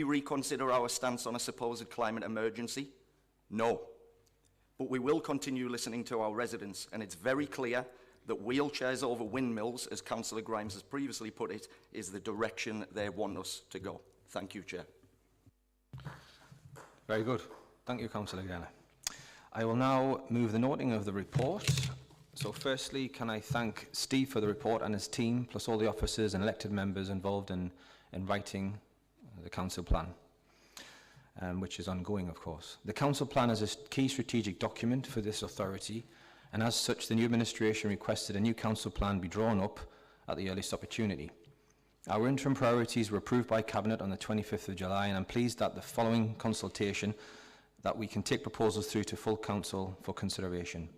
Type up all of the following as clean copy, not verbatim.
we reconsider our stance on a supposed climate emergency? No. But we will continue listening to our residents, and it's very clear that wheelchairs over windmills, as Councillor Grimes has previously put it, is the direction they want us to go. Thank you, Chair. Very good. Thank you, Councillor Ganna. I will now move the noting of the report. So firstly, can I thank Steve for the report and his team, plus all the officers and elected members involved in writing the council plan, which is ongoing, of course. The council plan is a key strategic document for this authority, and as such, the new administration requested a new council plan be drawn up at the earliest opportunity. Our interim priorities were approved by Cabinet on the 25th of July, and I'm pleased that the following consultation that we can take proposals through to full council for consideration.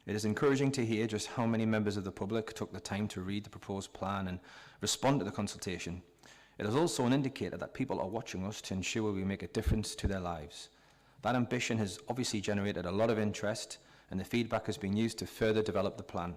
It is encouraging to hear just how many members of the public took the time to read the proposed plan and respond to the consultation. It is also an indicator that people are watching us to ensure we make a difference to their lives. That ambition has obviously generated a lot of interest, and the feedback has been used to further develop the plan.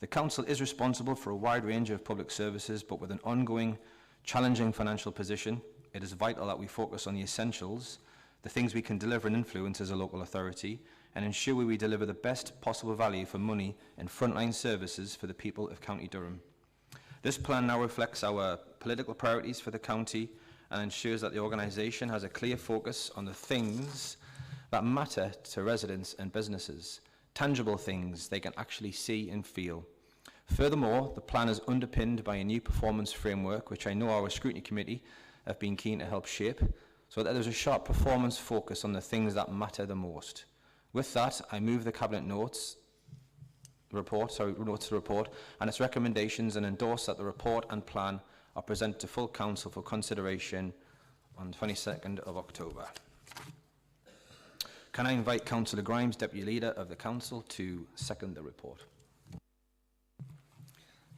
The Council is responsible for a wide range of public services, but with an ongoing, challenging financial position, it is vital that we focus on the essentials, the things we can deliver and influence as a local authority, and ensure we deliver the best possible value for money in frontline services for the people of County Durham. This plan now reflects our political priorities for the county and ensures that the organisation has a clear focus on the things that matter to residents and businesses, tangible things they can actually see and feel. Furthermore, the plan is underpinned by a new performance framework, which I know our scrutiny committee have been keen to help shape, so that there's a sharp performance focus on the things that matter the most. With that, I move the Cabinet notes to the report and its recommendations, and endorse that the report and plan are presented to full council for consideration on the 22nd of October. Can I invite Councillor Grimes, Deputy Leader of the Council, to second the report?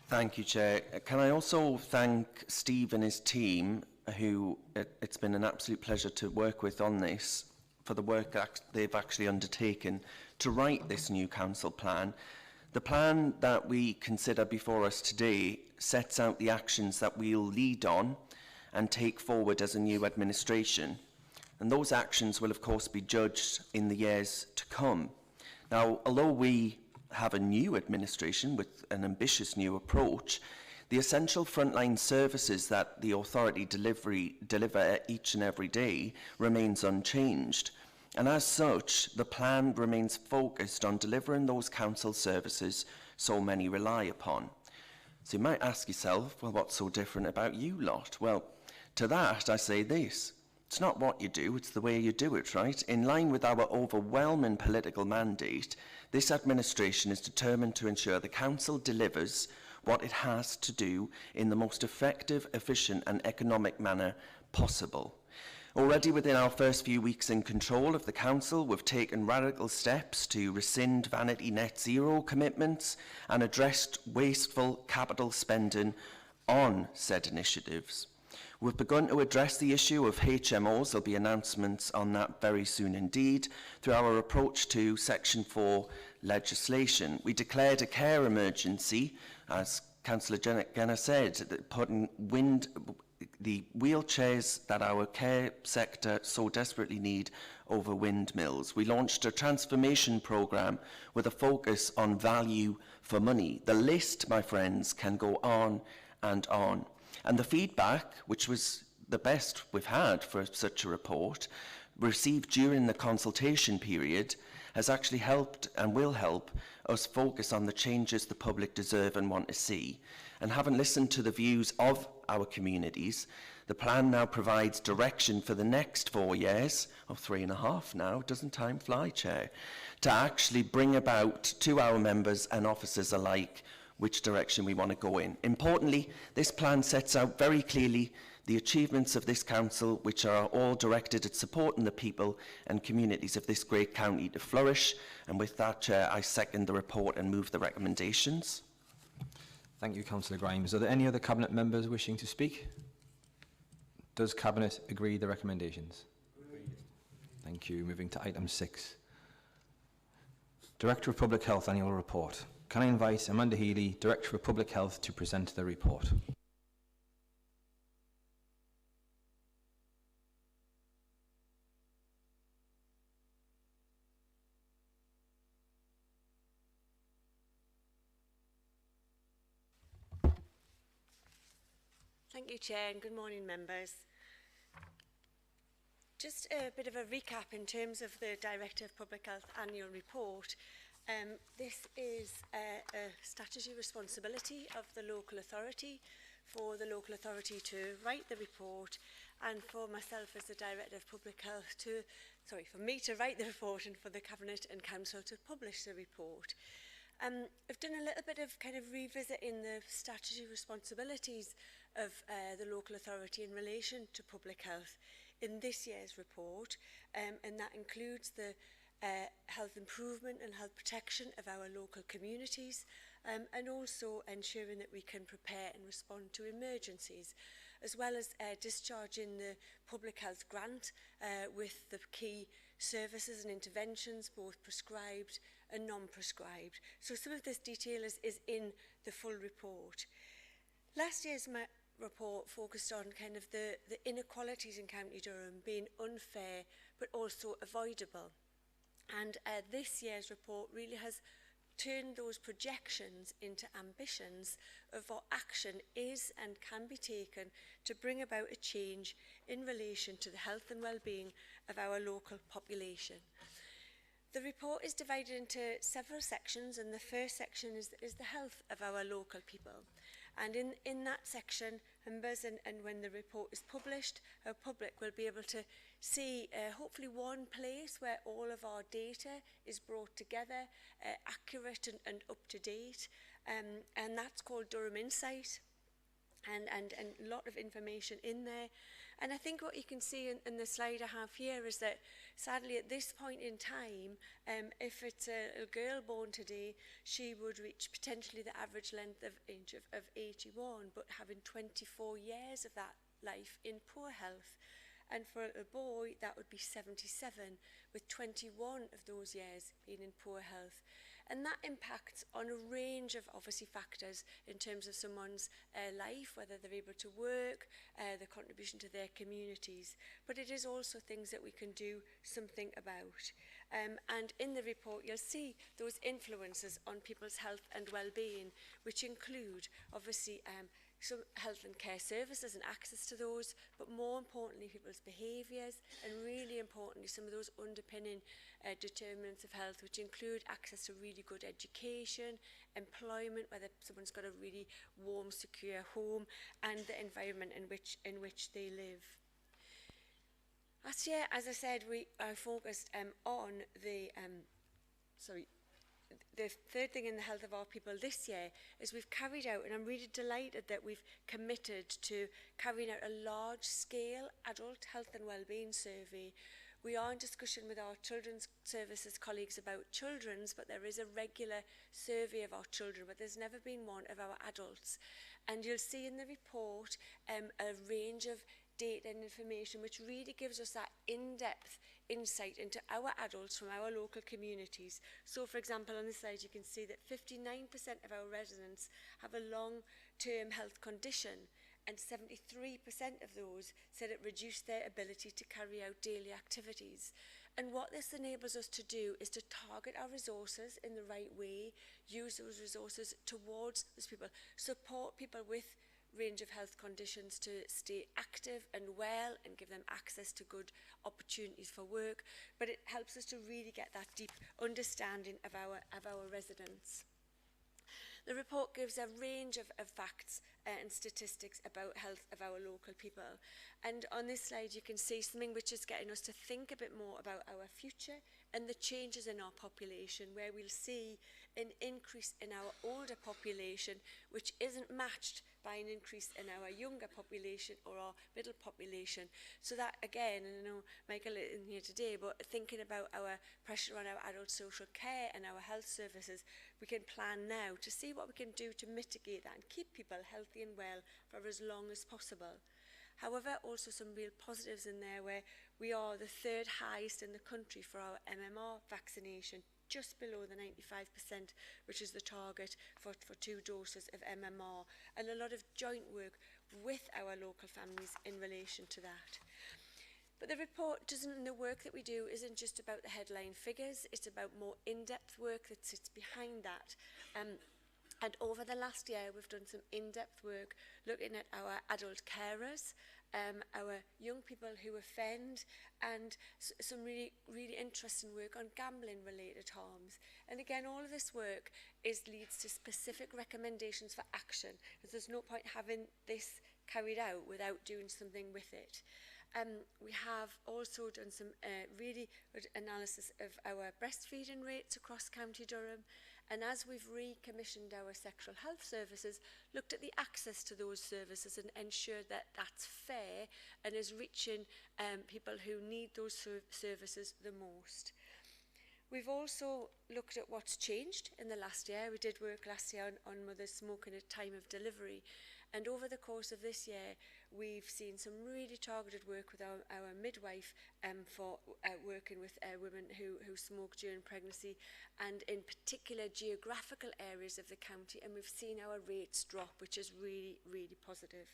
Thank you, Chair. Can I also thank Steve and his team, who it's been an absolute pleasure to work with on this, for the work that they've actually undertaken to write this new council plan. The plan that we consider before us today sets out the actions that we'll lead on and take forward as a new administration. And those actions will, of course, be judged in the years to come. Now, although we have a new administration with an ambitious new approach, the essential frontline services that the authority deliver each and every day remains unchanged. And as such, the plan remains focused on delivering those council services so many rely upon. So you might ask yourself, well, what's so different about you lot? Well, to that I say this: it's not what you do, it's the way you do it, right? In line with our overwhelming political mandate, this administration is determined to ensure the council delivers what it has to do in the most effective, efficient and economic manner possible. Already within our first few weeks in control of the council, we've taken radical steps to rescind vanity net zero commitments and addressed wasteful capital spending on said initiatives. We've begun to address the issue of HMOs. There'll be announcements on that very soon indeed, through our approach to Section 4 legislation. We declared a care emergency, as Councillor Ganna said, putting the wheelchairs that our care sector so desperately need over windmills. We launched a transformation programme with a focus on value for money. The list, my friends, can go on and on. And the feedback, which was the best we've had for such a report, received during the consultation period, has actually helped and will help us focus on the changes the public deserve and want to see. And having listened to the views of our communities, the plan now provides direction for the next 4 years, or 3.5 now, doesn't time fly, Chair, to actually bring about to our members and officers alike which direction we want to go in. Importantly, this plan sets out very clearly the achievements of this council, which are all directed at supporting the people and communities of this great county to flourish. And with that, Chair, I second the report and move the recommendations. Thank you, Councillor Grimes. Are there any other Cabinet members wishing to speak? Does Cabinet agree the recommendations? Agreed. Thank you. Moving to item 6. Director of Public Health Annual Report. Can I invite Amanda Healy, Director of Public Health, to present the report? Thank you, Chair, and good morning, members. Just a bit of a recap in terms of the Director of Public Health annual report. This is a statutory responsibility of the local authority for the local authority to write the report, and for myself as the Director of Public Health for me to write the report and for the Cabinet and Council to publish the report. I've done a little bit of kind of revisiting the statutory responsibilities of the local authority in relation to public health in this year's report, and that includes the health improvement and health protection of our local communities, and also ensuring that we can prepare and respond to emergencies, as well as discharging the public health grant with the key services and interventions, both prescribed and non-prescribed. So some of this detail is in the full report. Last year's report focused on kind of the inequalities in County Durham being unfair but also avoidable. And this year's report really has turned those projections into ambitions of what action is and can be taken to bring about a change in relation to the health and well-being of our local population. The report is divided into several sections, and the first section is the health of our local people. And in that section, members, and when the report is published, our public will be able to see hopefully one place where all of our data is brought together, accurate and up to date, and that's called Durham Insight, and a lot of information in there. And I think what you can see in the slide I have here is that sadly at this point in time, if it's a girl born today, she would reach potentially the average length of age of 81, but having 24 years of that life in poor health. And for a boy, that would be 77, with 21 of those years being in poor health. And that impacts on a range of obviously factors in terms of someone's life, whether they're able to work, the contribution to their communities. But it is also things that we can do something about. And in the report, you'll see those influences on people's health and well-being, which include obviously some health and care services and access to those, but more importantly, people's behaviours, and really importantly, some of those underpinning determinants of health, which include access to really good education, employment, whether someone's got a really warm, secure home, and the environment in which they live. Last year, as I said, I focused on the third thing in the health of our people this year is we've carried out, and I'm really delighted that we've committed to carrying out a large-scale adult health and wellbeing survey. We are in discussion with our children's services colleagues about children's, but there is a regular survey of our children, but there's never been one of our adults. And you'll see in the report a range of data and information which really gives us that in-depth insight into our adults from our local communities. So, for example, on this slide you can see that 59% of our residents have a long-term health condition, and 73% of those said it reduced their ability to carry out daily activities. And what this enables us to do is to target our resources in the right way, use those resources towards those people, support people with range of health conditions to stay active and well and give them access to good opportunities for work, but it helps us to really get that deep understanding of our residents. The report gives a range of facts and statistics about health of our local people, and on this slide you can see something which is getting us to think a bit more about our future and the changes in our population, where we'll see an increase in our older population which isn't matched by an increase in our younger population or our middle population. So that again, and I know Michael isn't here today, but thinking about our pressure on our adult social care and our health services, we can plan now to see what we can do to mitigate that and keep people healthy and well for as long as possible. However, also some real positives in there, where we are the third highest in the country for our MMR vaccination, just below the 95%, which is the target for 2 doses of MMR, and a lot of joint work with our local families in relation to that. But the report the work that we do isn't just about the headline figures, it's about more in-depth work that sits behind that. And over the last year, we've done some in-depth work looking at our adult carers, our young people who offend, and some really, really interesting work on gambling-related harms. And again, all of this work leads to specific recommendations for action, because there's no point having this carried out without doing something with it. We have also done some really good analysis of our breastfeeding rates across County Durham. And as we've recommissioned our sexual health services, looked at the access to those services and ensured that that's fair and is reaching people who need those services the most. We've also looked at what's changed in the last year. We did work last year on mothers smoking at time of delivery. And over the course of this year, we've seen some really targeted work with our midwife for working with women who smoke during pregnancy, and in particular geographical areas of the county. And we've seen our rates drop, which is really, really positive.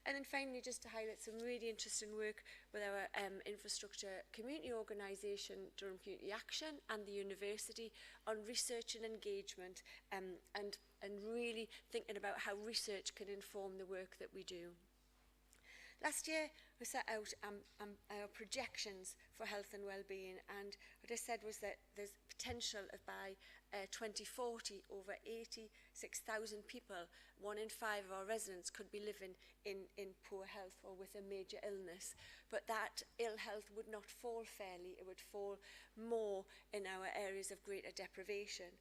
And then finally, just to highlight some really interesting work with our infrastructure community organisation, Durham Community Action, and the university on research and engagement, and really thinking about how research can inform the work that we do. Last year, we set out our projections for health and well-being, and what I said was that there's potential of by 2040, over 86,000 people, 1 in 5 of our residents, could be living in poor health or with a major illness. But that ill health would not fall fairly, it would fall more in our areas of greater deprivation.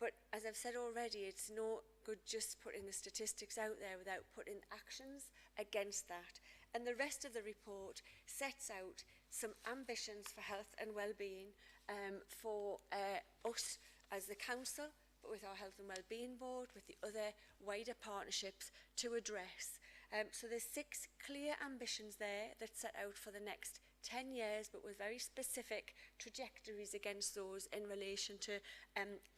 But as I've said already, it's no good just putting the statistics out there without putting actions against that. And the rest of the report sets out some ambitions for health and well-being for us as the council, but with our Health and Wellbeing Board, with the other wider partnerships to address. So there's 6 clear ambitions there that set out for the next 10 years, but with very specific trajectories against those in relation to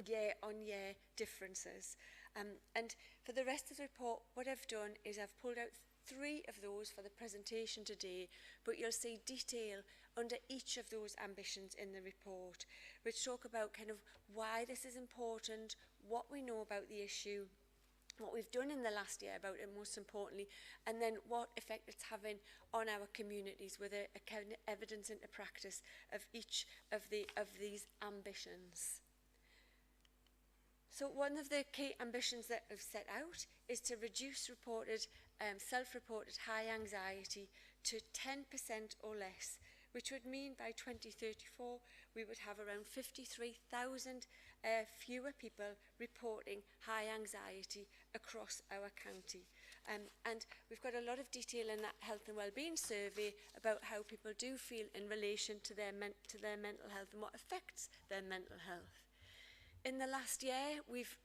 year-on-year differences. And for the rest of the report, what I've done is I've pulled out 3 of those for the presentation today, but you'll see detail under each of those ambitions in the report, which talk about kind of why this is important, what we know about the issue, what we've done in the last year about it most importantly, and then what effect it's having on our communities with a kind of evidence into practice of each of these ambitions. So one of the key ambitions that I've set out is to reduce reported, self-reported high anxiety to 10% or less, which would mean by 2034 we would have around 53,000 fewer people reporting high anxiety across our county. And we've got a lot of detail in that health and wellbeing survey about how people do feel in relation to their mental health and what affects their mental health. In the last year, we've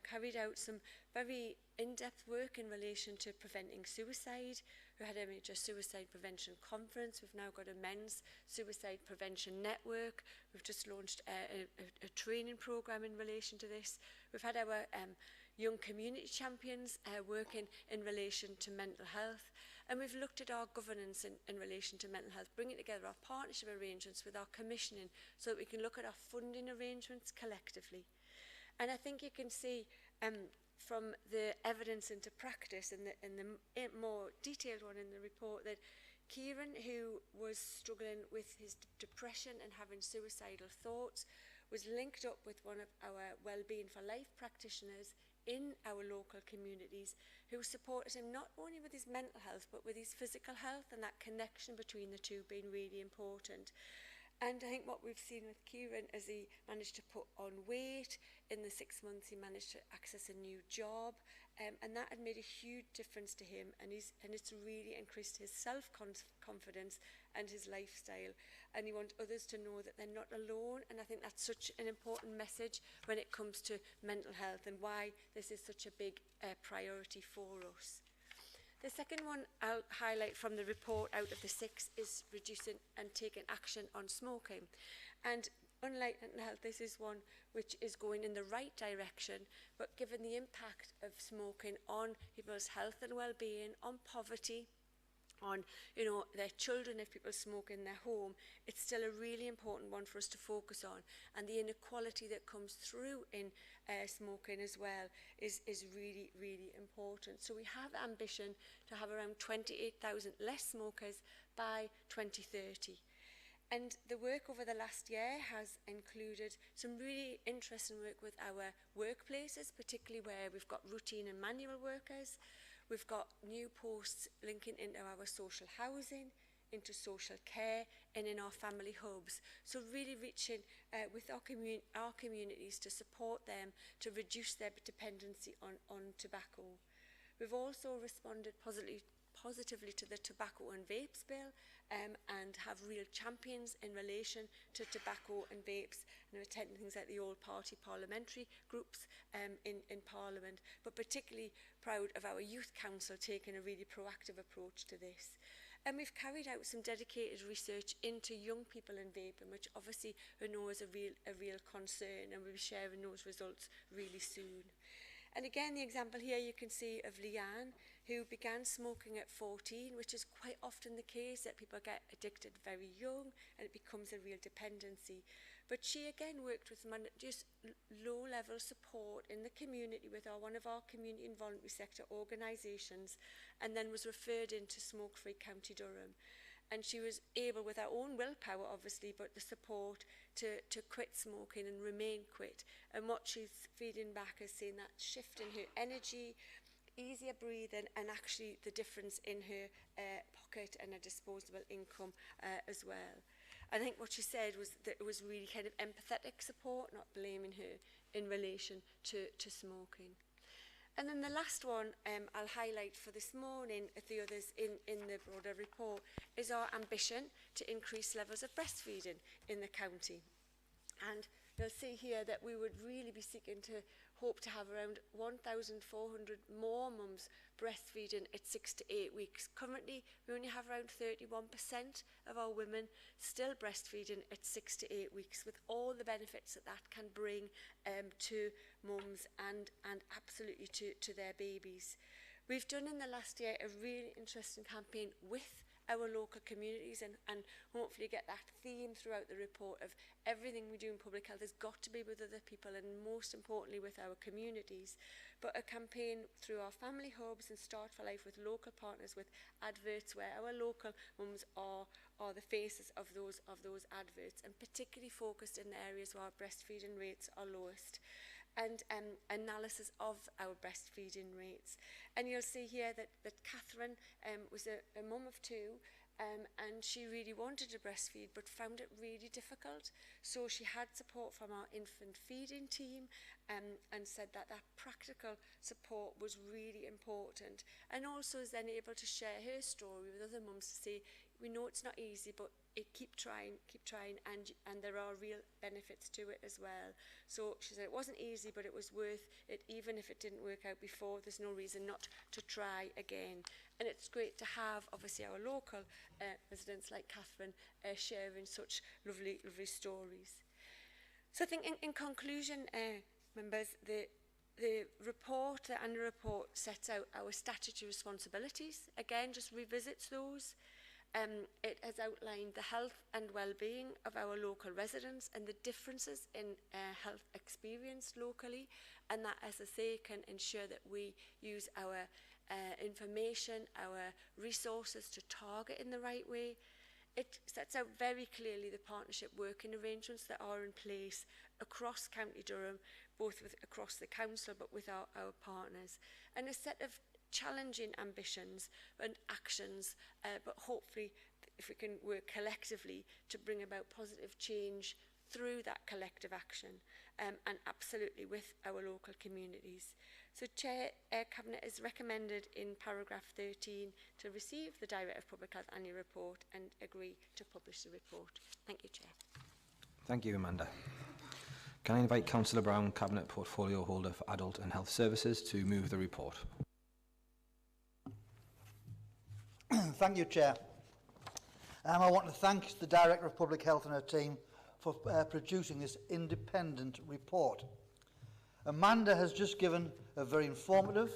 carried out some very in-depth work in relation to preventing suicide. We had a major suicide prevention conference. We've now got a men's suicide prevention network. We've just launched a training programme in relation to this. We've had our young community champions working in relation to mental health. And we've looked at our governance in relation to mental health, bringing together our partnership arrangements with our commissioning so that we can look at our funding arrangements collectively. And I think you can see from the evidence into practice and the more detailed one in the report that Kieran, who was struggling with his depression and having suicidal thoughts, was linked up with one of our Wellbeing for Life practitioners in our local communities who supported him not only with his mental health but with his physical health, and that connection between the two being really important. And I think what we've seen with Kieran is he managed to put on weight. In the 6 months he managed to access a new job, and that had made a huge difference to him, and it's really increased his self-confidence and his lifestyle. And you want others to know that they're not alone, and I think that's such an important message when it comes to mental health and why this is such a big priority for us. The second one I'll highlight from the report out of the 6 is reducing and taking action on smoking. And unlike mental health, this is one which is going in the right direction, but given the impact of smoking on people's health and well-being, on poverty, on, you know, their children if people smoke in their home, it's still a really important one for us to focus on. And the inequality that comes through in smoking as well is really, really important. So we have ambition to have around 28,000 less smokers by 2030. And the work over the last year has included some really interesting work with our workplaces, particularly where we've got routine and manual workers. We've got new posts linking into our social housing, into social care, and in our family hubs. So really reaching with our communities to support them to reduce their dependency on tobacco. We've also responded positively to the tobacco and vapes bill and have real champions in relation to tobacco and vapes, and attending things like the All Party parliamentary groups in Parliament, but particularly proud of our Youth Council taking a really proactive approach to this. And we've carried out some dedicated research into young people in vaping, which obviously we know is a real concern, and we'll be sharing those results really soon. And again, the example here you can see of Leanne, who began smoking at 14, which is quite often the case, that people get addicted very young and it becomes a real dependency. But she again worked with just low-level support in the community with one of our community and voluntary sector organisations, and then was referred into Smoke Free County Durham. And she was able, with her own willpower obviously, but the support, to quit smoking and remain quit. And what she's feeding back is seeing that shift in her energy, easier breathing, and actually the difference in her pocket and her disposable income as well. I think what she said was that it was really kind of empathetic support, not blaming her in relation to smoking. And then the last one I'll highlight for this morning, at the others in the broader report, is our ambition to increase levels of breastfeeding in the county. And you'll see here that we would really be seeking to hope to have around 1,400 more mums breastfeeding at 6 to 8 weeks. Currently, we only have around 31% of our women still breastfeeding at 6 to 8 weeks, with all the benefits that that can bring to mums and absolutely to their babies. We've done in the last year a really interesting campaign with our local communities, and hopefully get that theme throughout the report of everything we do in public health has got to be with other people, and most importantly with our communities. But a campaign through our family hubs and Start for Life with local partners, with adverts where our local mums are the faces of those adverts, and particularly focused in the areas where our breastfeeding rates are lowest, and analysis of our breastfeeding rates. And you'll see here that Catherine was a mum of two, and she really wanted to breastfeed but found it really difficult. So she had support from our infant feeding team, and said that practical support was really important, and also is then able to share her story with other mums to say, we know it's not easy, but keep trying, and there are real benefits to it as well. So she said it wasn't easy, but it was worth it. Even if it didn't work out before, there's no reason not to try again. And it's great to have, obviously, our local residents like Catherine sharing such lovely stories. So I think in conclusion, members, the report, the annual report, sets out our statutory responsibilities. Again, just revisits those. It has outlined the health and well-being of our local residents and the differences in health experience locally, and that, as I say, can ensure that we use our information, our resources to target in the right way. It sets out very clearly the partnership working arrangements that are in place across County Durham, both across the council but with our partners, and a set of challenging ambitions and actions, but hopefully if we can work collectively to bring about positive change through that collective action, and absolutely with our local communities. So Chair, Cabinet is recommended in paragraph 13 to receive the Director of Public Health annual report and agree to publish the report. Thank you, Chair. Thank you, Amanda. Can I invite Councillor Brown, Cabinet Portfolio Holder for Adult and Health Services, to move the report? Thank you, Chair. I want to thank the Director of Public Health and her team for producing this independent report. Amanda has just given a very informative,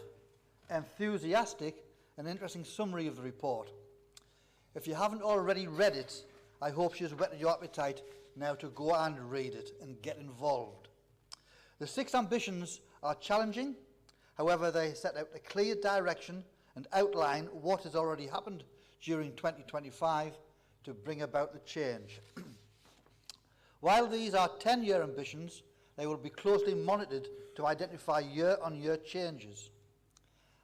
enthusiastic and interesting summary of the report. If you haven't already read it, I hope she has whetted your appetite now to go and read it and get involved. The 6 ambitions are challenging, however they set out a clear direction and outline what has already happened during 2025 to bring about the change. While these are 10-year ambitions, they will be closely monitored to identify year-on-year changes.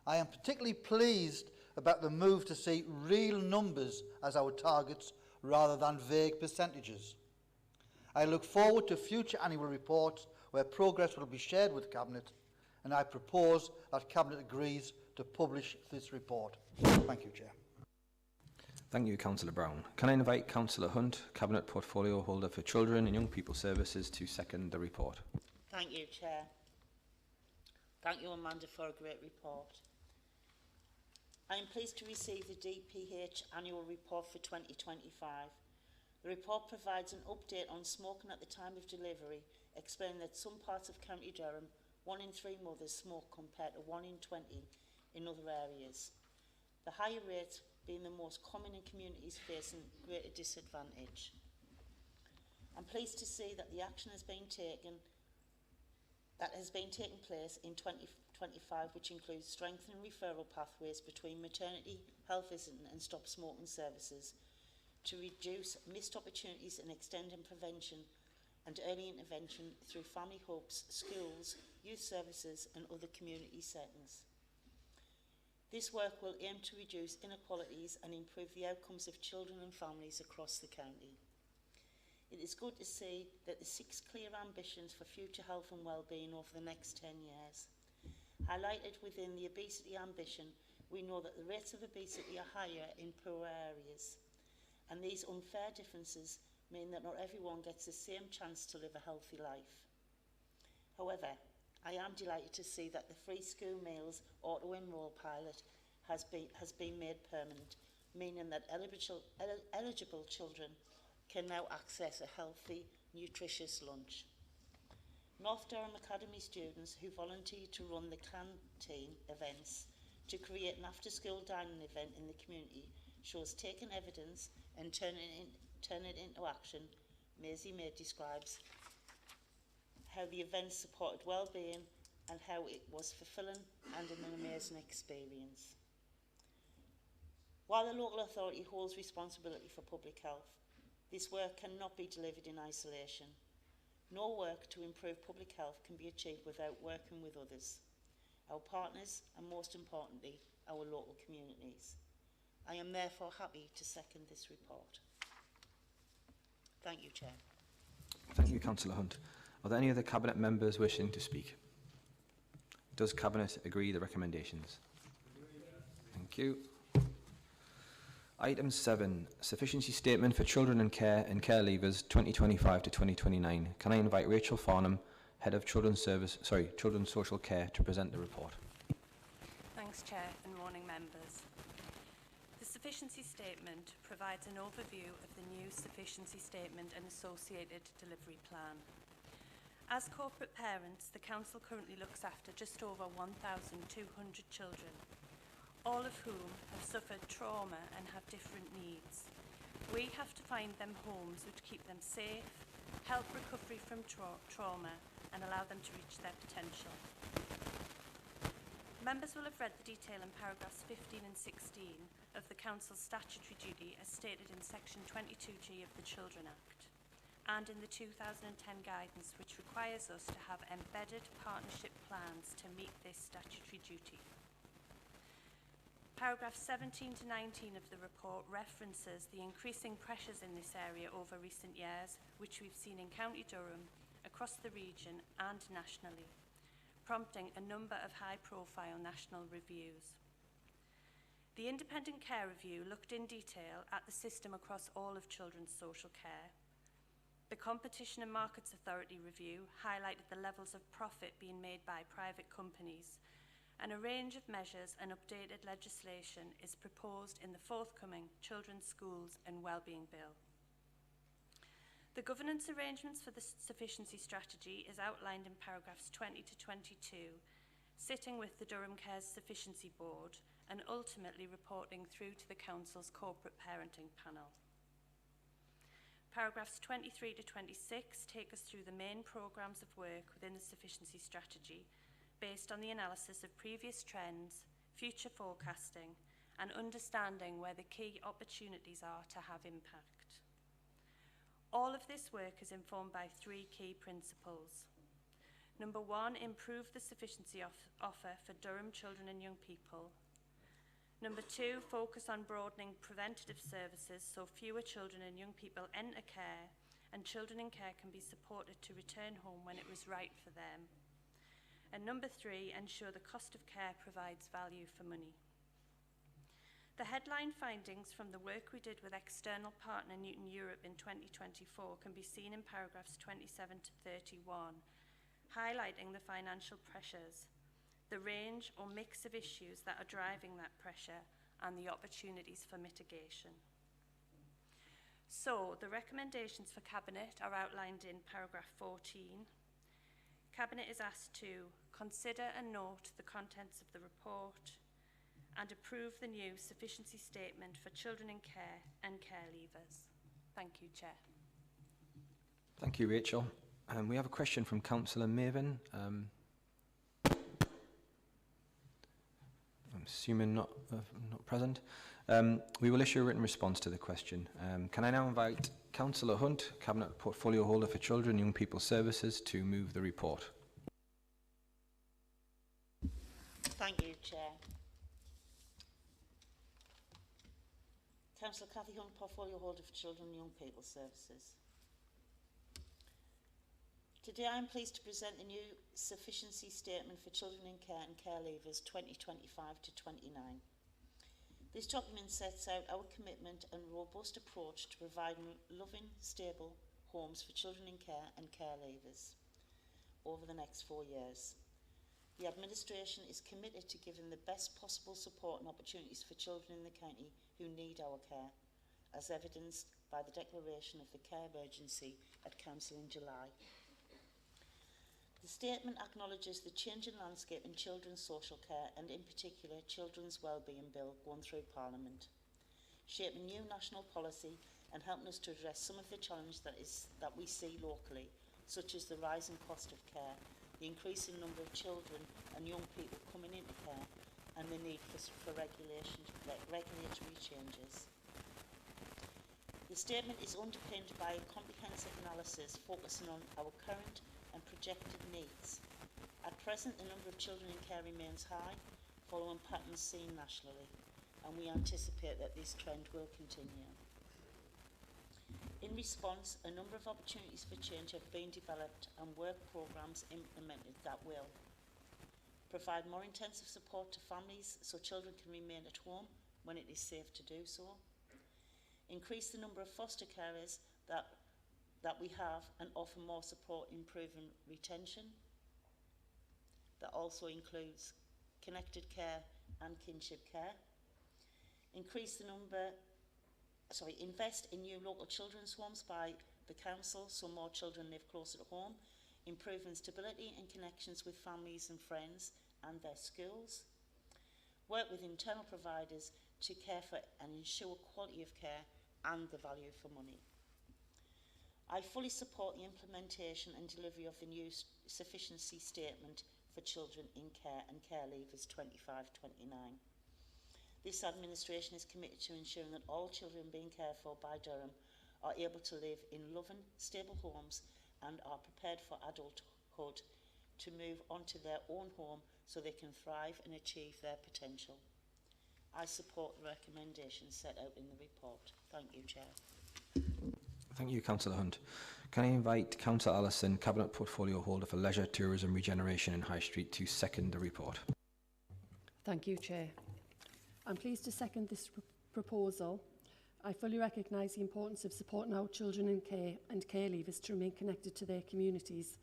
I am particularly pleased about the move to see real numbers as our targets rather than vague percentages. I look forward to future annual reports where progress will be shared with Cabinet, and I propose that Cabinet agrees to publish this report. Thank you, Chair. Thank you, Councillor Brown. Can I invite Councillor Hunt, Cabinet Portfolio Holder for Children and Young People Services, to second the report? Thank you, Chair. Thank you, Amanda, for a great report. I am pleased to receive the DPH annual report for 2025. The report provides an update on smoking at the time of delivery, explaining that some parts of County Durham, 1 in 3 mothers smoke compared to 1 in 20 in other areas. The higher rate being the most common in communities facing greater disadvantage. I'm pleased to see that the action has been taken place in 2025, which includes strengthening referral pathways between maternity, health visiting and stop smoking services to reduce missed opportunities and extending prevention and early intervention through family hubs, schools, youth services and other community settings. This work will aim to reduce inequalities and improve the outcomes of children and families across the county. It is good to see that the 6 clear ambitions for future health and wellbeing over the next 10 years. Highlighted within the obesity ambition, we know that the rates of obesity are higher in poor areas, and these unfair differences mean that not everyone gets the same chance to live a healthy life. However, I am delighted to see that the free school meals auto-enroll pilot has been made permanent, meaning that eligible children can now access a healthy, nutritious lunch. North Durham Academy students who volunteered to run the canteen events to create an after-school dining event in the community shows taking evidence and turning it into action. Maisie May describes how the event supported well-being and how it was fulfilling and an amazing experience. While the local authority holds responsibility for public health, this work cannot be delivered in isolation. No work to improve public health can be achieved without working with others, our partners, and most importantly, our local communities. I am therefore happy to second this report. Thank you, Chair. Thank you, Councillor Hunt. Are there any other Cabinet members wishing to speak? Does Cabinet agree the recommendations? Thank you. Item 7, Sufficiency Statement for Children in Care and Care Leavers 2025 to 2029. Can I invite Rachel Farnham, Head of Children's Social Care, to present the report? Thanks, Chair, and morning members. The Sufficiency Statement provides an overview of the new Sufficiency Statement and associated delivery plan. As corporate parents, the Council currently looks after just over 1,200 children, all of whom have suffered trauma and have different needs. We have to find them homes which keep them safe, help recovery from trauma and allow them to reach their potential. Members will have read the detail in paragraphs 15 and 16 of the Council's statutory duty as stated in section 22G of the Children Act and in the 2010 guidance, which requires us to have embedded partnership plans to meet this statutory duty. Paragraphs 17 to 19 of the report references the increasing pressures in this area over recent years, which we've seen in County Durham, across the region and nationally, prompting a number of high-profile national reviews. The Independent Care Review looked in detail at the system across all of children's social care. The Competition and Markets Authority Review highlighted the levels of profit being made by private companies, and a range of measures and updated legislation is proposed in the forthcoming Children's Schools and Wellbeing Bill. The governance arrangements for the sufficiency strategy is outlined in paragraphs 20 to 22, sitting with the Durham Cares Sufficiency Board and ultimately reporting through to the Council's Corporate Parenting Panel. Paragraphs 23 to 26 take us through the main programmes of work within the sufficiency strategy based on the analysis of previous trends, future forecasting and understanding where the key opportunities are to have impact. All of this work is informed by three key principles. Number one, improve the sufficiency offer for Durham children and young people. Number two, focus on broadening preventative services so fewer children and young people enter care and children in care can be supported to return home when it was right for them. And number three, ensure the cost of care provides value for money. The headline findings from the work we did with external partner Newton Europe in 2024 can be seen in paragraphs 27 to 31, highlighting the financial pressures, the range or mix of issues that are driving that pressure and the opportunities for mitigation. So, the recommendations for Cabinet are outlined in paragraph 14. Cabinet is asked to consider and note the contents of the report and approve the new sufficiency statement for children in care and care leavers. Thank you, Chair. Thank you, Rachel. We have a question from Councillor Maven. I'm assuming not present. We will issue a written response to the question. Can I now invite Councillor Hunt, Cabinet Portfolio Holder for Children and Young People Services, to move the report? Thank you, Chair. Councillor Cathy Hunt, Portfolio Holder for Children and Young People Services. Today I am pleased to present the new Sufficiency Statement for Children in Care and Care Leavers 2025 to 29. This document sets out our commitment and robust approach to providing loving, stable homes for children in care and care leavers over the next 4 years. The administration is committed to giving the best possible support and opportunities for children in the county who need our care, as evidenced by the declaration of the care emergency at Council in July. The statement acknowledges the changing landscape in children's social care and in particular Children's Wellbeing Bill going through Parliament, shaping new national policy and helping us to address some of the challenges that we see locally, such as the rising cost of care, the increasing number of children and young people coming into care and the need for regulatory changes. The statement is underpinned by a comprehensive analysis focusing on our current and projected needs. At present, the number of children in care remains high, following patterns seen nationally, and we anticipate that this trend will continue. In response, a number of opportunities for change have been developed and work programmes implemented that will provide more intensive support to families so children can remain at home when it is safe to do so, increase the number of foster carers that we have and offer more support improving retention. That also includes connected care and kinship care. Invest in new local children's homes by the council so more children live closer to home, improving stability and connections with families and friends and their schools. Work with internal providers to care for and ensure quality of care and the value for money. I fully support the implementation and delivery of the new Sufficiency Statement for Children in Care and Care Leavers 25-29. This administration is committed to ensuring that all children being cared for by Durham are able to live in loving, stable homes and are prepared for adulthood to move on to their own home so they can thrive and achieve their potential. I support the recommendations set out in the report. Thank you, Chair. Thank you, Councillor Hunt. Can I invite Councillor Allison, Cabinet Portfolio Holder for Leisure, Tourism, Regeneration and High Street, to second the report? Thank you, Chair. I'm pleased to second this proposal. I fully recognise the importance of supporting our children in care and care leavers to remain connected to their communities.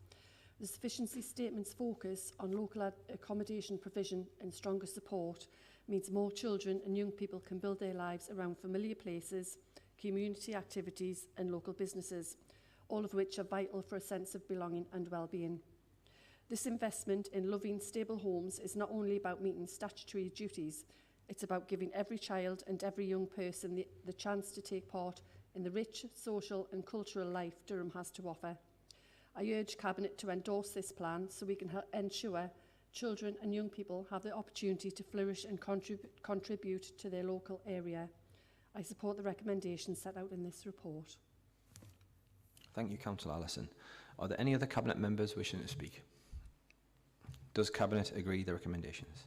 The Sufficiency Statement's focus on local accommodation provision and stronger support means more children and young people can build their lives around familiar places, community activities and local businesses, all of which are vital for a sense of belonging and well-being. This investment in loving, stable homes is not only about meeting statutory duties, It's about giving every child and every young person the chance to take part in the rich social and cultural life Durham has to offer. I urge Cabinet to endorse this plan so we can ensure children and young people have the opportunity to flourish and contribute to their local area. I support the recommendations set out in this report. Thank you, Councillor Allison. Are there any other Cabinet members wishing to speak? Does Cabinet agree the recommendations?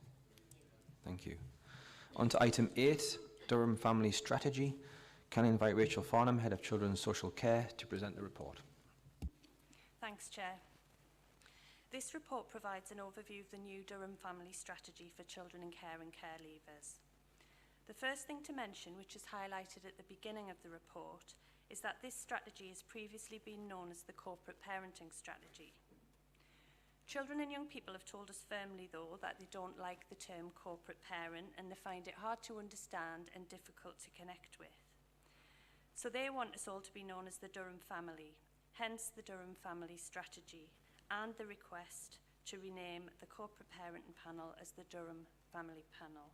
Thank you. On to item 8, Durham Family Strategy. Can I invite Rachel Farnham, Head of Children's Social Care, to present the report? Thanks, Chair. This report provides an overview of the new Durham Family Strategy for children in care and care leavers. The first thing to mention, which is highlighted at the beginning of the report, is that this strategy has previously been known as the Corporate Parenting Strategy. Children and young people have told us firmly, though, that they don't like the term corporate parent and they find it hard to understand and difficult to connect with. So they want us all to be known as the Durham family, hence the Durham Family Strategy, and the request to rename the Corporate Parenting Panel as the Durham Family Panel.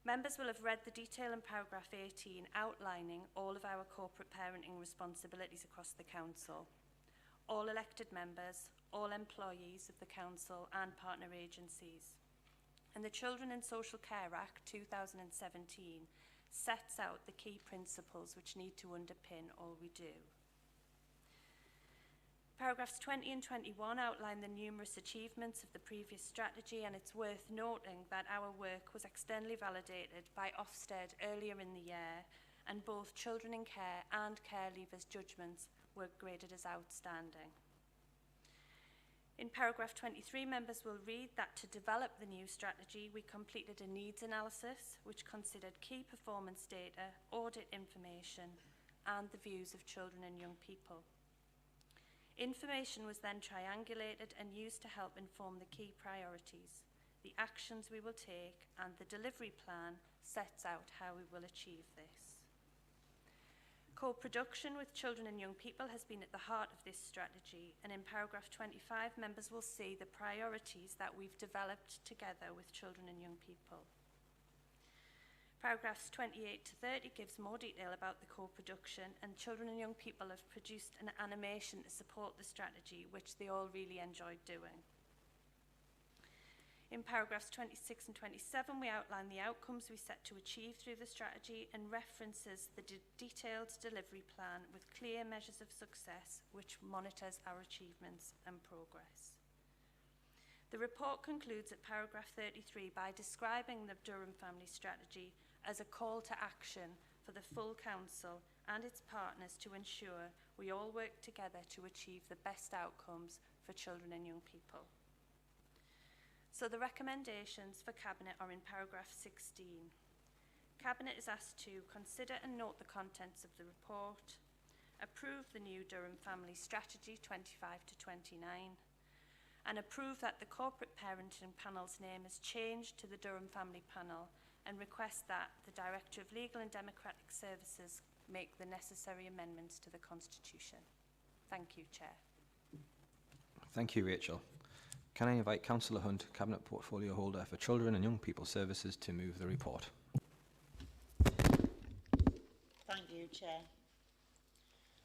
Members will have read the detail in paragraph 18 outlining all of our corporate parenting responsibilities across the Council. All elected members, all employees of the Council and partner agencies. And the Children and Social Care Act 2017 sets out the key principles which need to underpin all we do. Paragraphs 20 and 21 outline the numerous achievements of the previous strategy, and it's worth noting that our work was externally validated by Ofsted earlier in the year, and both Children in Care and Care Leavers judgments were graded as outstanding. In paragraph 23, members will read that to develop the new strategy, we completed a needs analysis which considered key performance data, audit information, and the views of children and young people. Information was then triangulated and used to help inform the key priorities, the actions we will take, and the delivery plan sets out how we will achieve this. Co-production with children and young people has been at the heart of this strategy, and in paragraph 25, members will see the priorities that we've developed together with children and young people. Paragraphs 28 to 30 gives more detail about the co-production, and children and young people have produced an animation to support the strategy, which they all really enjoyed doing. In paragraphs 26 and 27, we outline the outcomes we set to achieve through the strategy and references the detailed delivery plan with clear measures of success, which monitors our achievements and progress. The report concludes at paragraph 33 by describing the Durham Family Strategy as a call to action for the full Council and its partners to ensure we all work together to achieve the best outcomes for children and young people. So the recommendations for Cabinet are in paragraph 16. Cabinet is asked to consider and note the contents of the report, approve the new Durham Family Strategy 25 to 29, and approve that the Corporate Parenting Panel's name is changed to the Durham Family Panel, and request that the Director of Legal and Democratic Services make the necessary amendments to the Constitution. Thank you, Chair. Thank you, Rachel. Can I invite Councillor Hunt, Cabinet Portfolio Holder for Children and Young People Services, to move the report? Thank you, Chair.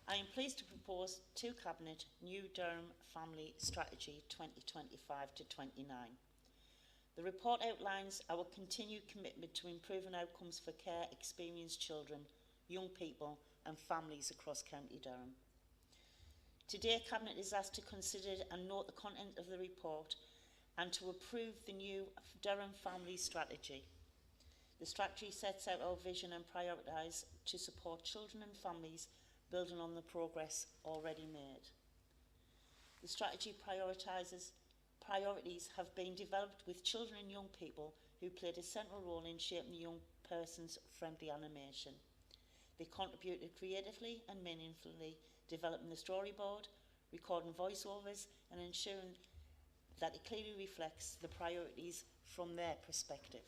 I am pleased to propose to Cabinet new Durham Family Strategy 2025 to 29. The report outlines our continued commitment to improving outcomes for care experienced children, young people and families across County Durham. Today, Cabinet is asked to consider and note the content of the report and to approve the new Durham Family Strategy. The strategy sets out our vision and prioritise to support children and families building on the progress already made. The strategy priorities have been developed with children and young people who played a central role in shaping the young person's friendly animation. They contributed creatively and meaningfully, developing the storyboard, recording voiceovers and ensuring that it clearly reflects the priorities from their perspective.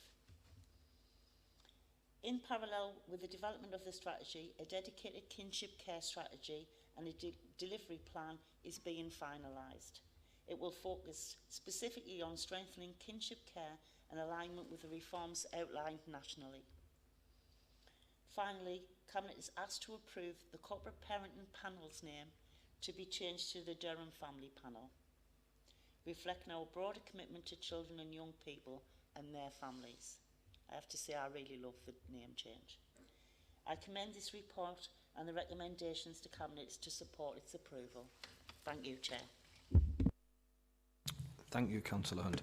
In parallel with the development of the strategy, a dedicated kinship care strategy and a delivery plan is being finalised. It will focus specifically on strengthening kinship care and alignment with the reforms outlined nationally. Finally, Cabinet is asked to approve the Corporate Parenting Panel's name to be changed to the Durham Family Panel, reflecting our broader commitment to children and young people and their families. I have to say I really love the name change. I commend this report and the recommendations to Cabinet to support its approval. Thank you, Chair. Thank you, Councillor Hunt.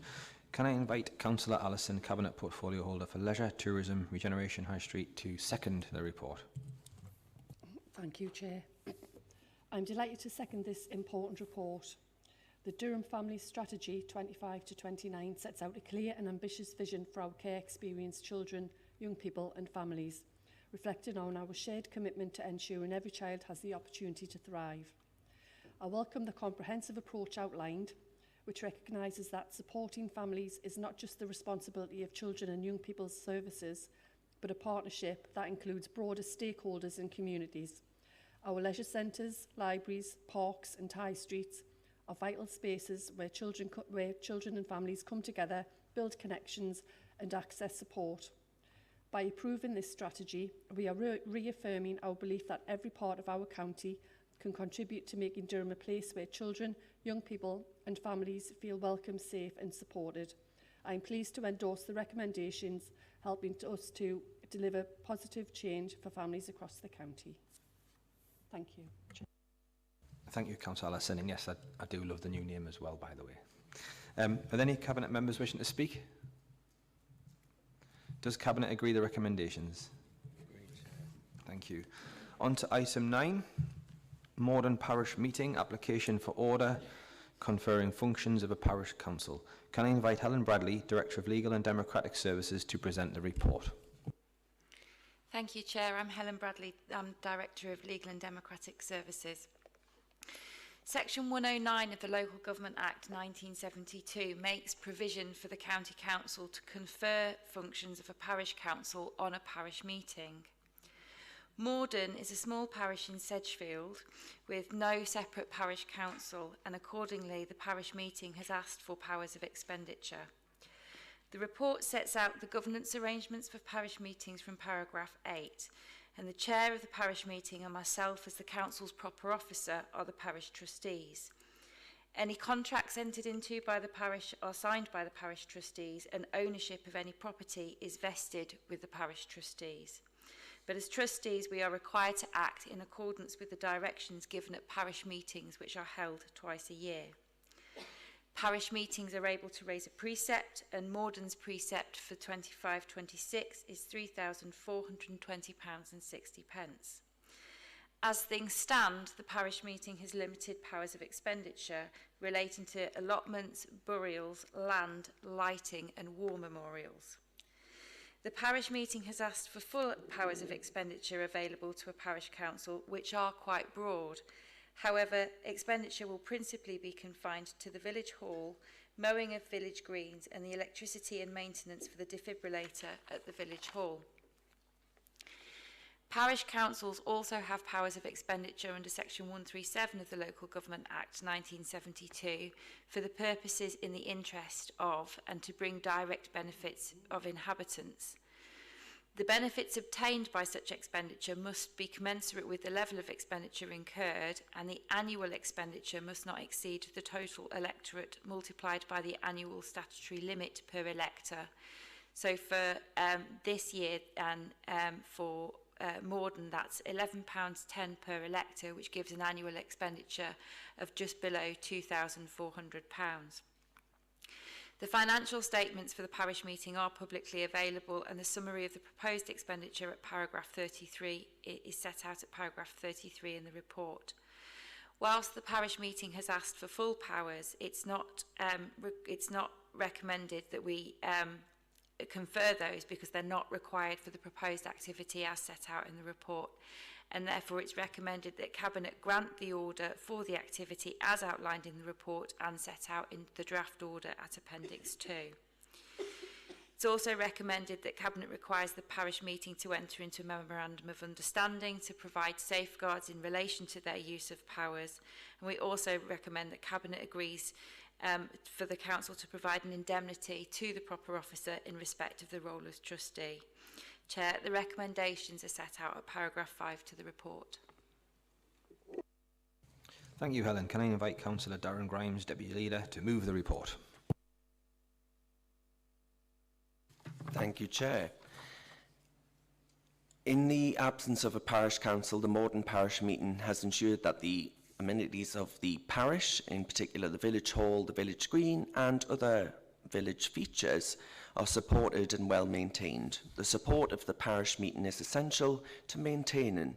Can I invite Councillor Allison, Cabinet Portfolio Holder for Leisure, Tourism, Regeneration High Street, to second the report? Thank you, Chair. I'm delighted to second this important report. The Durham Family Strategy 25 to 29 sets out a clear and ambitious vision for our care-experienced children, young people and families, reflecting on our shared commitment to ensuring every child has the opportunity to thrive. I welcome the comprehensive approach outlined, which recognises that supporting families is not just the responsibility of Children and Young People's Services, but a partnership that includes broader stakeholders and communities. Our leisure centres, libraries, parks and high streets are vital spaces where children and families come together, build connections and access support. By approving this strategy, we are reaffirming our belief that every part of our county can contribute to making Durham a place where children, young people and families feel welcome, safe and supported. I am pleased to endorse the recommendations, helping us to deliver positive change for families across the county. Thank you. Thank you, Councillor Allison. And yes, I do love the new name as well, by the way. Are there any Cabinet members wishing to speak? Does Cabinet agree the recommendations? Thank you. On to item 9. Morden Parish Meeting, application for order, conferring functions of a parish council. Can I invite Helen Bradley, Director of Legal and Democratic Services, to present the report? Thank you, Chair. I'm Helen Bradley. I'm Director of Legal and Democratic Services. Section 109 of the Local Government Act 1972 makes provision for the County Council to confer functions of a parish council on a parish meeting. Morden is a small parish in Sedgefield with no separate parish council, and accordingly the parish meeting has asked for powers of expenditure. The report sets out the governance arrangements for parish meetings from paragraph 8, and the chair of the parish meeting and myself as the council's proper officer are the parish trustees. Any contracts entered into by the parish are signed by the parish trustees, and ownership of any property is vested with the parish trustees. But as trustees, we are required to act in accordance with the directions given at parish meetings, which are held twice a year. Parish meetings are able to raise a precept, and Morden's precept for 25-26 is £3,420.60. As things stand, the parish meeting has limited powers of expenditure relating to allotments, burials, land, lighting and war memorials. The parish meeting has asked for full powers of expenditure available to a parish council, which are quite broad. However, expenditure will principally be confined to the village hall, mowing of village greens and the electricity and maintenance for the defibrillator at the village hall. Parish councils also have powers of expenditure under Section 137 of the Local Government Act 1972 for the purposes in the interest of and to bring direct benefits of inhabitants. The benefits obtained by such expenditure must be commensurate with the level of expenditure incurred, and the annual expenditure must not exceed the total electorate multiplied by the annual statutory limit per elector. So for this year and for Morden, that's £11.10 per elector, which gives an annual expenditure of just below £2,400. The financial statements for the parish meeting are publicly available, and the summary of the proposed expenditure at paragraph 33 is set out at paragraph 33 in the report. Whilst the parish meeting has asked for full powers, it's not recommended that we confer those because they're not required for the proposed activity as set out in the report, and therefore it's recommended that Cabinet grant the order for the activity as outlined in the report and set out in the draft order at Appendix 2. It's also recommended that Cabinet requires the parish meeting to enter into a memorandum of understanding to provide safeguards in relation to their use of powers, and we also recommend that Cabinet agrees for the council to provide an indemnity to the proper officer in respect of the role as trustee. Chair, the recommendations are set out at paragraph 5 to the report. Thank you, Helen. Can I invite Councillor Darren Grimes, Deputy Leader, to move the report? Thank you, Chair. In the absence of a parish council, the Morden Parish meeting has ensured that the amenities of the parish, in particular the village hall, the village green and other village features, are supported and well maintained. The support of the parish meeting is essential to maintaining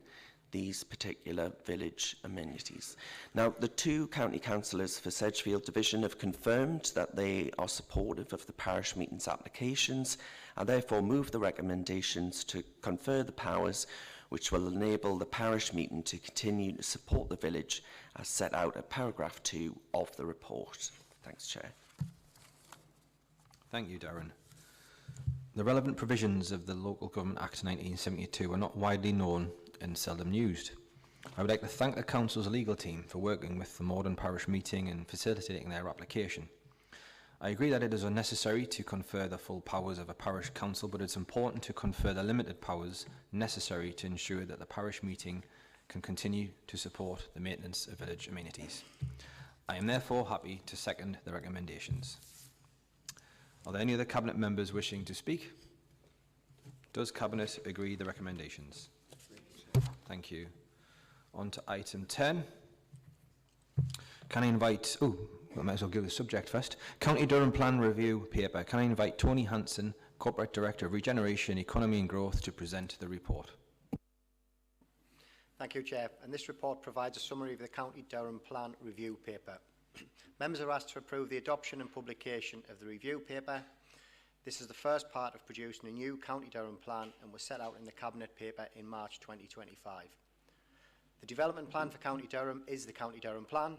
these particular village amenities. Now, the two county councillors for Sedgefield Division have confirmed that they are supportive of the parish meeting's applications and therefore move the recommendations to confer the powers which will enable the parish meeting to continue to support the village as set out at paragraph 2 of the report. Thanks, Chair. Thank you, Darren. The relevant provisions of the Local Government Act 1972 are not widely known and seldom used. I would like to thank the Council's legal team for working with the Morden Parish meeting and facilitating their application. I agree that it is unnecessary to confer the full powers of a parish council, but it's important to confer the limited powers necessary to ensure that the parish meeting can continue to support the maintenance of village amenities. I am therefore happy to second the recommendations. Are there any other Cabinet members wishing to speak? Does Cabinet agree the recommendations? Thank you. On to item 10. Can I invite... Oh, I might as well give the subject first. County Durham Plan Review Paper. Can I invite Tony Hanson, Corporate Director of Regeneration, Economy and Growth, to present the report? Thank you, Chair. And this report provides a summary of the County Durham Plan Review Paper. Members are asked to approve the adoption and publication of the review paper. This is the first part of producing a new County Durham plan and was set out in the Cabinet paper in March 2025. The development plan for County Durham is the County Durham Plan,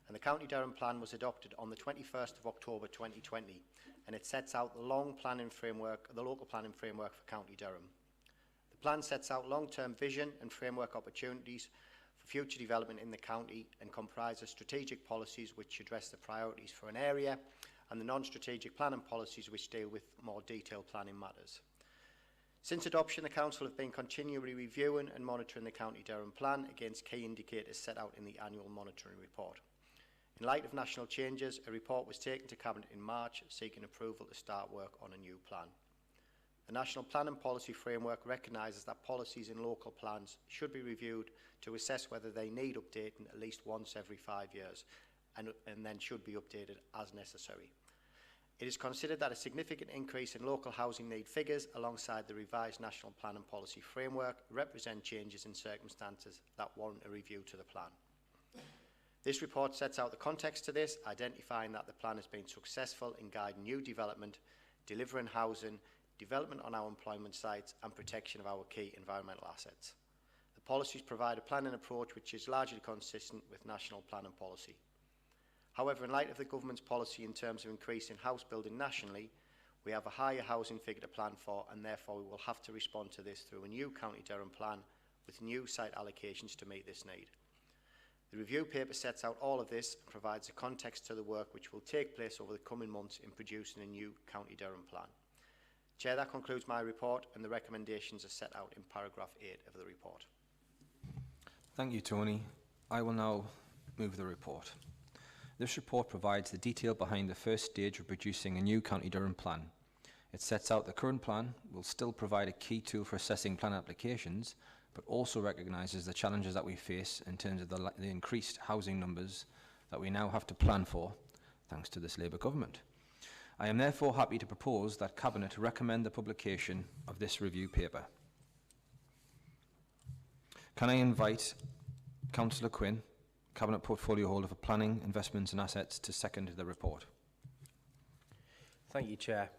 and the County Durham Plan was adopted on the 21st of October 2020, and it sets out the local planning framework for County Durham. The plan sets out long-term vision and framework opportunities for future development in the county and comprises strategic policies which address the priorities for an area and the non-strategic planning policies which deal with more detailed planning matters. Since adoption, the Council have been continually reviewing and monitoring the County Durham Plan against key indicators set out in the annual monitoring report. In light of national changes, a report was taken to Cabinet in March seeking approval to start work on a new plan. The National Planning Policy Framework recognises that policies in local plans should be reviewed to assess whether they need updating at least once every 5 years and then should be updated as necessary. It is considered that a significant increase in local housing need figures alongside the revised National Planning Policy Framework represent changes in circumstances that warrant a review to the plan. This report sets out the context to this, identifying that the plan has been successful in guiding new development, delivering housing, development on our employment sites and protection of our key environmental assets. The policies provide a planning approach which is largely consistent with national planning policy. However, in light of the government's policy in terms of increasing house building nationally, we have a higher housing figure to plan for, and therefore we will have to respond to this through a new County Durham plan with new site allocations to meet this need. The review paper sets out all of this and provides a context to the work which will take place over the coming months in producing a new County Durham plan. Chair, that concludes my report, and the recommendations are set out in paragraph 8 of the report. Thank you, Tony. I will now move the report. This report provides the detail behind the first stage of producing a new County Durham plan. It sets out the current plan will still provide a key tool for assessing plan applications, but also recognises the challenges that we face in terms of the increased housing numbers that we now have to plan for, thanks to this Labour government. I am therefore happy to propose that Cabinet recommend the publication of this review paper. Can I invite Councillor Quinn, Cabinet Portfolio Holder for Planning, Investments and Assets, to second the report? Thank you, Chair.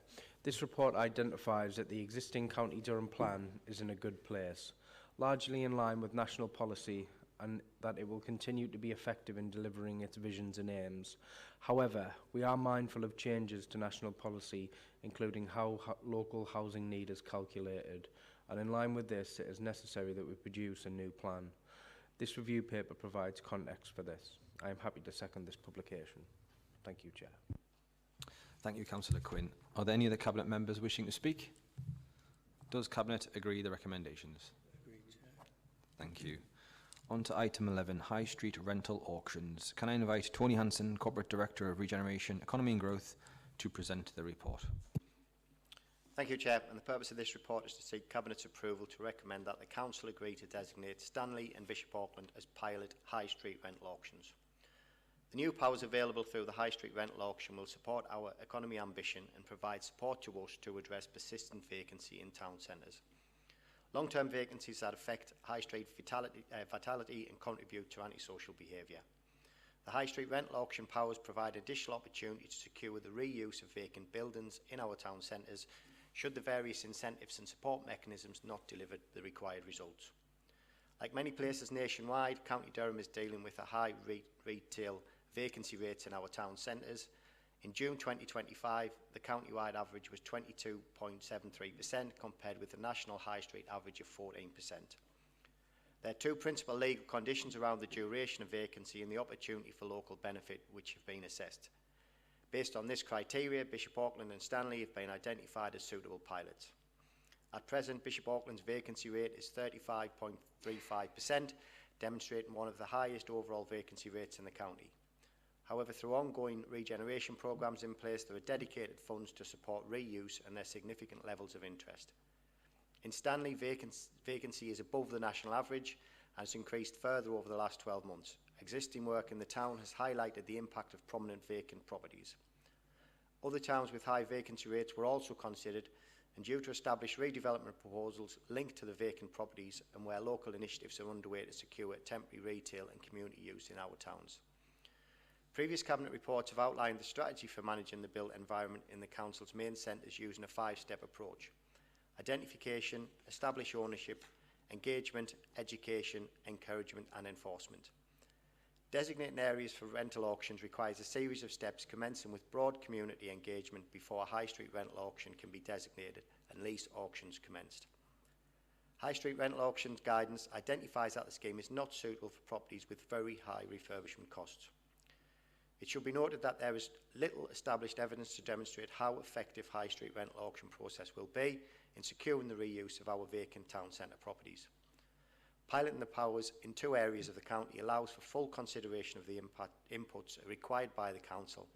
This report identifies that the existing County Durham plan is in a good place, largely in line with national policy, and that it will continue to be effective in delivering its visions and aims. However, we are mindful of changes to national policy, including how local housing need is calculated, and in line with this, it is necessary that we produce a new plan. This review paper provides context for this. I am happy to second this publication. Thank you, Chair. Thank you, Councillor Quinn. Are there any other Cabinet members wishing to speak? Does Cabinet agree the recommendations? Agreed, Chair. Thank you. On to item 11, High Street Rental Auctions. Can I invite Tony Hanson, Corporate Director of Regeneration, Economy and Growth, to present the report? Thank you, Chair. And the purpose of this report is to seek Cabinet's approval to recommend that the Council agree to designate Stanley and Bishop Auckland as pilot high street rental auctions. The new powers available through the high street rental auction will support our economy ambition and provide support to us to address persistent vacancy in town centres. Long-term vacancies that affect high street vitality and contribute to antisocial behaviour. The high street rental auction powers provide additional opportunity to secure the reuse of vacant buildings in our town centres should the various incentives and support mechanisms not deliver the required results. Like many places nationwide, County Durham is dealing with a high retail vacancy rates in our town centres. In June 2025, the county-wide average was 22.73% compared with the national high street average of 14%. There are two principal legal conditions around the duration of vacancy and the opportunity for local benefit which have been assessed. Based on this criteria, Bishop Auckland and Stanley have been identified as suitable pilots. At present, Bishop Auckland's vacancy rate is 35.35%, demonstrating one of the highest overall vacancy rates in the county. However, through ongoing regeneration programmes in place, there are dedicated funds to support reuse and their significant levels of interest. In Stanley, vacancy is above the national average and has increased further over the last 12 months. Existing work in the town has highlighted the impact of prominent vacant properties. Other towns with high vacancy rates were also considered and due to establish redevelopment proposals linked to the vacant properties and where local initiatives are underway to secure temporary retail and community use in our towns. Previous Cabinet reports have outlined the strategy for managing the built environment in the Council's main centres using a five-step approach: identification, establish ownership, engagement, education, encouragement and enforcement. Designating areas for rental auctions requires a series of steps commencing with broad community engagement before a high street rental auction can be designated and lease auctions commenced. High street rental auctions guidance identifies that the scheme is not suitable for properties with very high refurbishment costs. It should be noted that there is little established evidence to demonstrate how effective high street rental auction process will be in securing the reuse of our vacant town centre properties. Piloting the powers in two areas of the county allows for full consideration of the inputs required by the council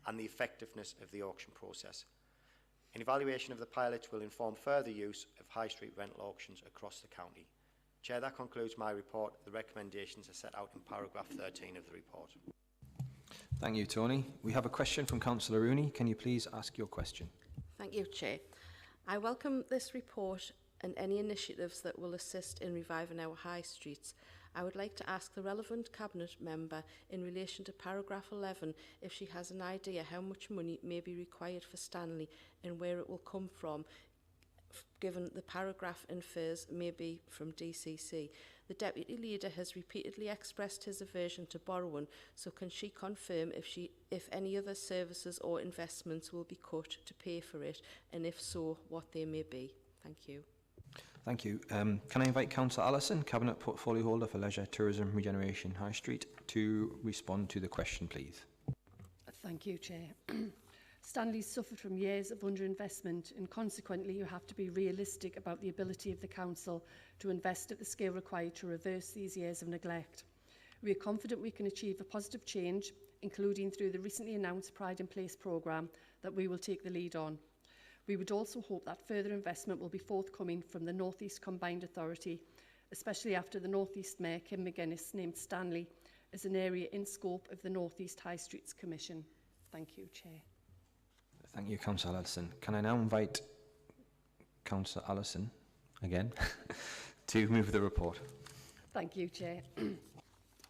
and the effectiveness of the auction process. An evaluation of the pilots will inform further use of high street rental auctions across the county. Chair, that concludes my report. The recommendations are set out in paragraph 13 of the report. Thank you, Tony. We have a question from Councillor Rooney. Can you please ask your question? Thank you, Chair. I welcome this report and any initiatives that will assist in reviving our high streets. I would like to ask the relevant Cabinet member in relation to paragraph 11 if she has an idea how much money may be required for Stanley and where it will come from, given the paragraph infers may be from DCC. The Deputy Leader has repeatedly expressed his aversion to borrowing, so can she confirm if any other services or investments will be cut to pay for it, and if so, what they may be? Thank you. Thank you. Can I invite Councillor Allison, Cabinet Portfolio Holder for Leisure, Tourism, Regeneration, High Street, to respond to the question, please? Thank you, Chair. Stanley's suffered from years of underinvestment, and consequently you have to be realistic about the ability of the Council to invest at the scale required to reverse these years of neglect. We are confident we can achieve a positive change, including through the recently announced Pride in Place programme that we will take the lead on. We would also hope that further investment will be forthcoming from the North East Combined Authority, especially after the North East Mayor, Kim McGuinness, named Stanley as an area in scope of the North East High Streets Commission. Thank you, Chair. Thank you, Councillor Allison. Can I now invite Councillor Allison, again, to move the report? Thank you, Chair.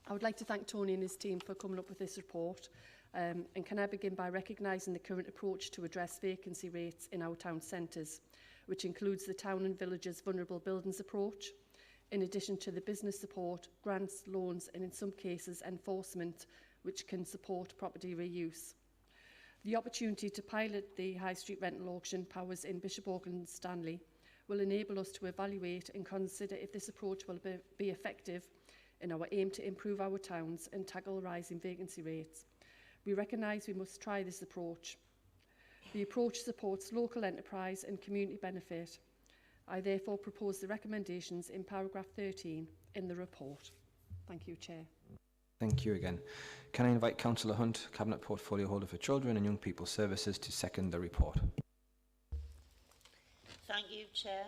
I would like to thank Tony and his team for coming up with this report. And can I begin by recognising the current approach to address vacancy rates in our town centres, which includes the Town and Villages Vulnerable Buildings approach, in addition to the business support, grants, loans and in some cases enforcement, which can support property reuse. The opportunity to pilot the high street rental auction powers in Bishop Auckland and Stanley will enable us to evaluate and consider if this approach will be effective in our aim to improve our towns and tackle rising vacancy rates. We recognise we must try this approach. The approach supports local enterprise and community benefit. I therefore propose the recommendations in paragraph 13 in the report. Thank you, Chair. Thank you again. Can I invite Councillor Hunt, Cabinet Portfolio Holder for Children and Young People Services, to second the report? Thank you, Chair.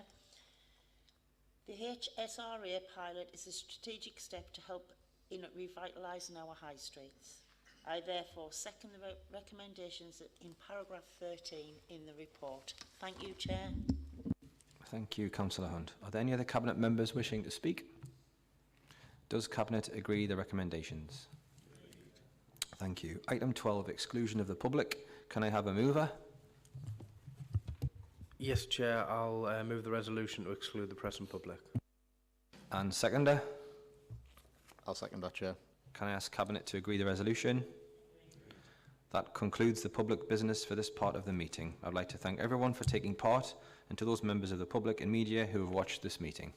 The HSRA pilot is a strategic step to help in revitalising our high streets. I therefore second the recommendations in paragraph 13 in the report. Thank you, Chair. Thank you, Councillor Hunt. Are there any other Cabinet members wishing to speak? Does Cabinet agree the recommendations? Thank you. Item 12, exclusion of the public. Can I have a mover? Yes, Chair, I'll move the resolution to exclude the press and public. And seconder? I'll second that, Chair. Can I ask Cabinet to agree the resolution? That concludes the public business for this part of the meeting. I'd like to thank everyone for taking part and to those members of the public and media who have watched this meeting.